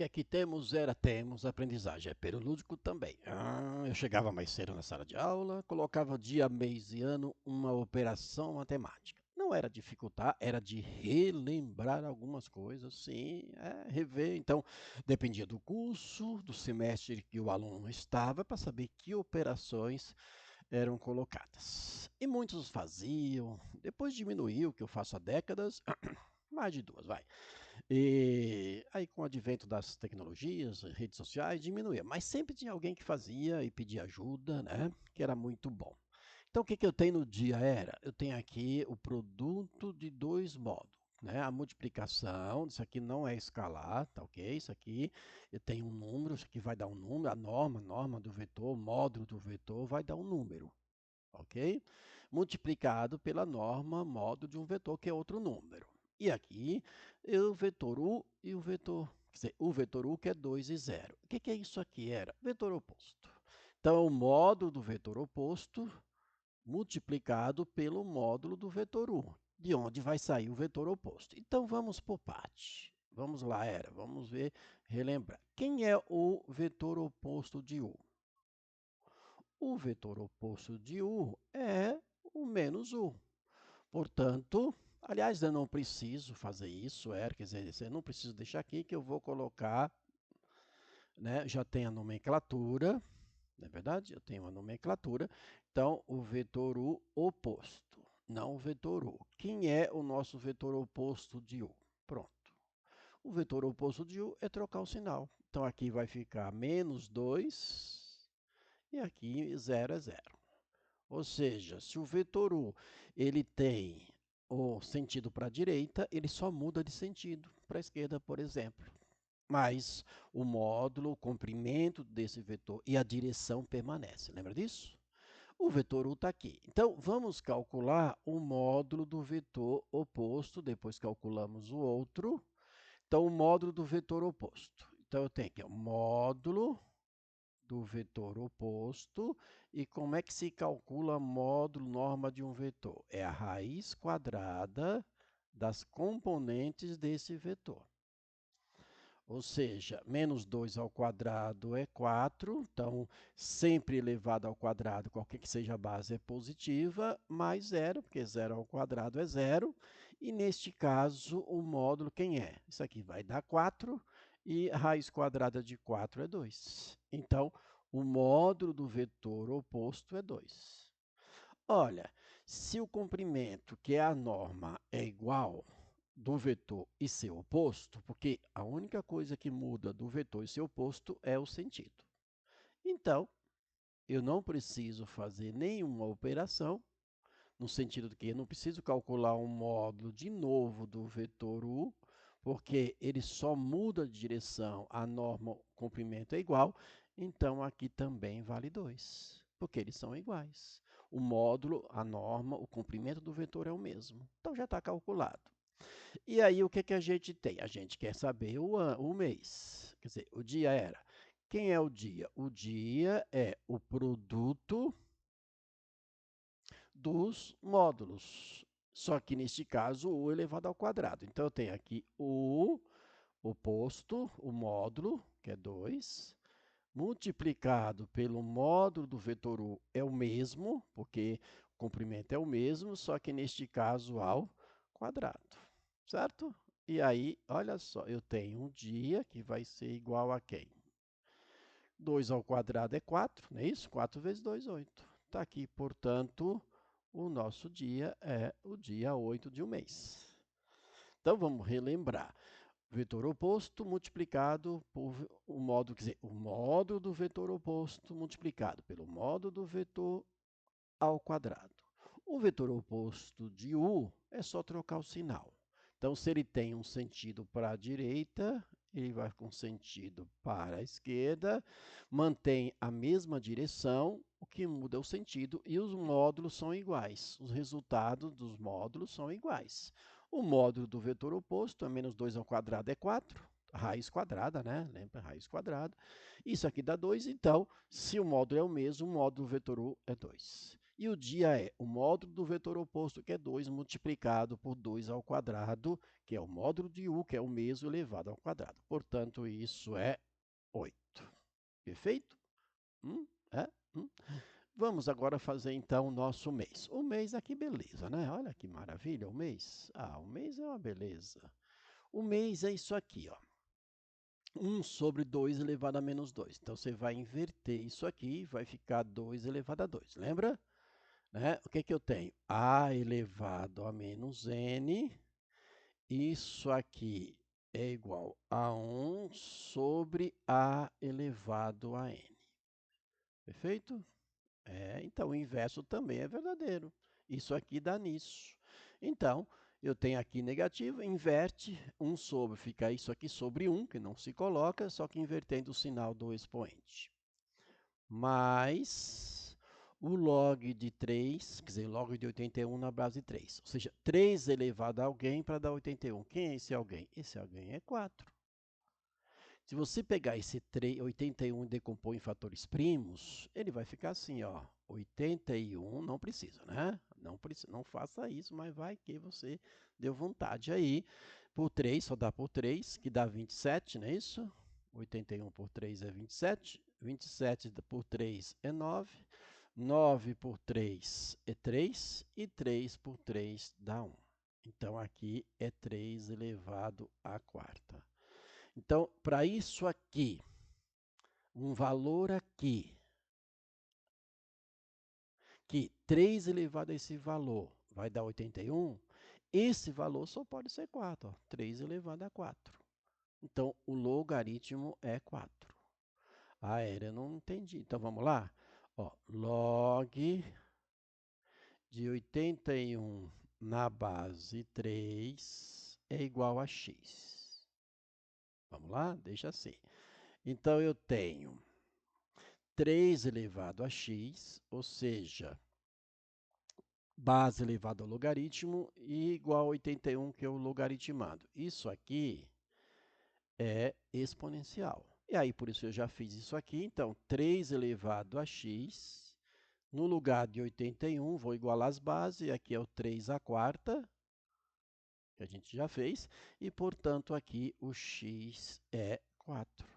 que aqui temos aprendizagem, é perolúdico também. Eu chegava mais cedo na sala de aula, colocava dia, mês e ano uma operação matemática. Não era dificultar, era de relembrar algumas coisas, sim, rever. Então, dependia do curso, do semestre que o aluno estava, para saber que operações eram colocadas. E muitos faziam, depois diminuiu, que eu faço há décadas, mais de duas, vai. E aí, com o advento das tecnologias, redes sociais, diminuía. Mas sempre tinha alguém que fazia e pedia ajuda, né? Que era muito bom. Então, o que eu tenho no dia era? Eu tenho aqui o produto de dois modos. Né? A multiplicação, isso aqui não é escalar, tá ok? Isso aqui eu tenho um número, isso aqui vai dar um número, a norma do vetor, o módulo do vetor vai dar um número, ok? Multiplicado pela norma modo de um vetor, que é outro número. E aqui, o vetor u e o vetor, quer dizer, o vetor u que é 2 e 0. O que é isso aqui? Era vetor oposto. Então, o módulo do vetor oposto multiplicado pelo módulo do vetor u, de onde vai sair o vetor oposto. Então, vamos por parte. Vamos lá, vamos ver, relembrar. Quem é o vetor oposto de u? O vetor oposto de u é o menos u. Portanto, aliás, eu não preciso fazer isso, quer dizer, eu não preciso deixar aqui que eu vou colocar, né, já tem a nomenclatura, não é verdade? Eu tenho a nomenclatura, então o vetor u oposto, não o vetor u. Quem é o nosso vetor oposto de u? Pronto. O vetor oposto de u é trocar o sinal. Então aqui vai ficar menos 2 e aqui 0 é 0. Ou seja, se o vetor u ele tem o sentido para a direita, ele só muda de sentido para a esquerda, por exemplo. Mas o módulo, o comprimento desse vetor e a direção permanece. Lembra disso? O vetor u está aqui. Então, vamos calcular o módulo do vetor oposto, depois calculamos o outro. Então, o módulo do vetor oposto. Então, eu tenho aqui o módulo do vetor oposto. E como é que se calcula módulo norma de um vetor? É a raiz quadrada das componentes desse vetor. Ou seja, menos 2 ao quadrado é 4, então sempre elevado ao quadrado, qualquer que seja a base é positiva, mais zero, porque 0 ao quadrado é zero. E neste caso, o módulo quem é? Isso aqui vai dar 4 e a raiz quadrada de 4 é 2. Então, o módulo do vetor oposto é 2. Olha, se o comprimento, que é a norma, é igual do vetor e seu oposto, porque a única coisa que muda do vetor e seu oposto é o sentido. Então, eu não preciso fazer nenhuma operação, no sentido de que eu não preciso calcular um módulo de novo do vetor u, porque ele só muda de direção, a norma, o comprimento é igual, então aqui também vale 2, porque eles são iguais. O módulo, a norma, o comprimento do vetor é o mesmo, então já está calculado. E aí, o que a gente tem? A gente quer saber o mês. Quer dizer, o dia era. Quem é o dia? O dia é o produto dos módulos. Só que, neste caso, o elevado ao quadrado. Então, eu tenho aqui o oposto, o módulo, que é 2, multiplicado pelo módulo do vetor u é o mesmo, porque o comprimento é o mesmo, só que, neste caso, ao quadrado. Certo? E aí, olha só, eu tenho um dia que vai ser igual a quem? 2 ao quadrado é 4, não é isso? 4 vezes 2, 8. Está aqui, portanto, o nosso dia é o dia 8 de um mês. Então, vamos relembrar. Vetor oposto multiplicado por o módulo, quer dizer, o módulo do vetor oposto multiplicado pelo módulo do vetor ao quadrado. O vetor oposto de u é só trocar o sinal. Então, se ele tem um sentido para a direita, ele vai com sentido para a esquerda, mantém a mesma direção, o que muda é o sentido, e os módulos são iguais. Os resultados dos módulos são iguais. O módulo do vetor oposto é menos 2 ao quadrado é 4, raiz quadrada, né? Lembra? Raiz quadrada. Isso aqui dá 2, então, se o módulo é o mesmo, o módulo do vetor u é 2. E o dia é o módulo do vetor oposto, que é 2, multiplicado por 2 ao quadrado, que é o módulo de u, que é o mesmo elevado ao quadrado. Portanto, isso é 8. Perfeito? É? Vamos agora fazer, então, o nosso mês. O mês aqui, beleza, né? Olha que maravilha, o mês. O mês é uma beleza. O mês é isso aqui, ó. 1 sobre 2 elevado a menos 2. Então, você vai inverter isso aqui, vai ficar 2 elevado a 2. Lembra? Né? O que que eu tenho? A elevado a menos n. Isso aqui é igual a 1 sobre A elevado a n. Perfeito? Então, o inverso também é verdadeiro. Isso aqui dá nisso. Então, eu tenho aqui negativo, inverte, 1 sobre, fica isso aqui sobre 1, que não se coloca, só que invertendo o sinal do expoente. Mais o log de 3, quer dizer, log de 81 na base 3. Ou seja, 3 elevado a alguém para dar 81. Quem é esse alguém? Esse alguém é 4. Se você pegar esse 81 e decompor em fatores primos, ele vai ficar assim, ó. 81, não precisa, né? Não precisa, não faça isso, mas vai que você deu vontade aí. Por 3, só dá por 3, que dá 27, não é isso? 81 por 3 é 27. 27 por 3 é 9. 9 por 3 é 3. E 3 por 3 dá 1. Então, aqui é 3 elevado à quarta. Então, para isso aqui, um valor aqui, que 3 elevado a esse valor vai dar 81, esse valor só pode ser 4, ó, 3 elevado a 4. Então, o logaritmo é 4. Eu não entendi. Então, vamos lá? Ó, log de 81 na base 3 é igual a x. Vamos lá? Deixa assim. Então, eu tenho 3 elevado a x, ou seja, base elevado ao logaritmo, e igual a 81, que é o logaritmado. Isso aqui é exponencial. E aí, por isso eu já fiz isso aqui. Então, 3 elevado a x, no lugar de 81, vou igualar as bases, aqui é o 3 à quarta, que a gente já fez, e, portanto, aqui o x é 4.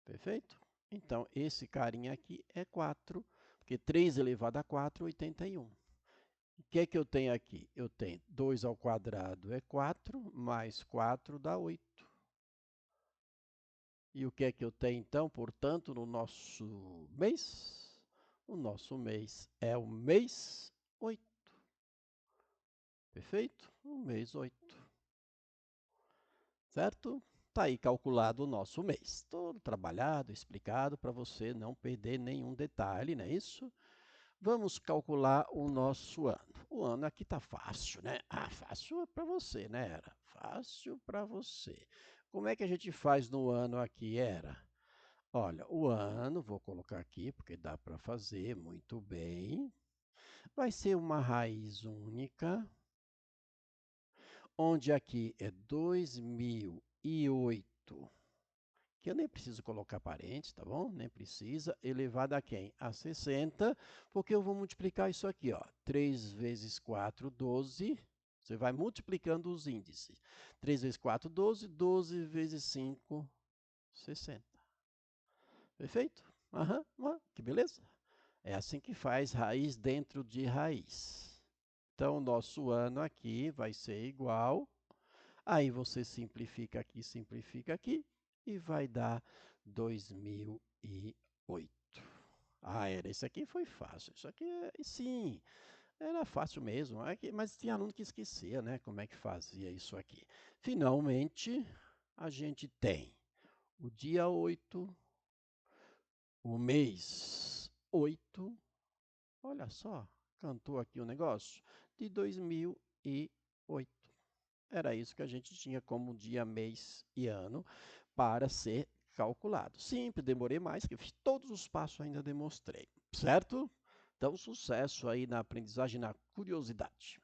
Perfeito? Então, esse carinha aqui é 4, porque 3 elevado a 4 é 81. O que é que eu tenho aqui? Eu tenho 2 ao quadrado é 4, mais 4 dá 8. E o que é que eu tenho, então, portanto, no nosso mês? O nosso mês é o mês 8. Perfeito? O mês 8. Certo? Está aí calculado o nosso mês. Todo trabalhado, explicado, para você não perder nenhum detalhe, não é isso? Vamos calcular o nosso ano. O ano aqui está fácil, né? Fácil para você, né? Era fácil para você. Como é que a gente faz no ano aqui, Era? Olha, o ano, vou colocar aqui, porque dá para fazer muito bem. Vai ser uma raiz única, onde aqui é 2008, que eu nem preciso colocar parênteses, tá bom? Nem precisa. Elevado a quem? A 60, porque eu vou multiplicar isso aqui, ó. 3 vezes 4, 12. Você vai multiplicando os índices. 3 vezes 4, 12. 12 vezes 5, 60. Perfeito? Que beleza? É assim que faz raiz dentro de raiz. Então, o nosso ano aqui vai ser igual. Aí você simplifica aqui e vai dar 2008. Esse aqui foi fácil. Isso aqui, sim, era fácil mesmo. Mas tinha aluno que esquecia, né? Como é que fazia isso aqui. Finalmente, a gente tem o dia 8, o mês 8. Olha só, cantou aqui o negócio, de 2008. Era isso que a gente tinha como dia, mês e ano para ser calculado. Simples, demorei mais, que fiz todos os passos ainda demonstrei, certo? Então, sucesso aí na aprendizagem, na curiosidade.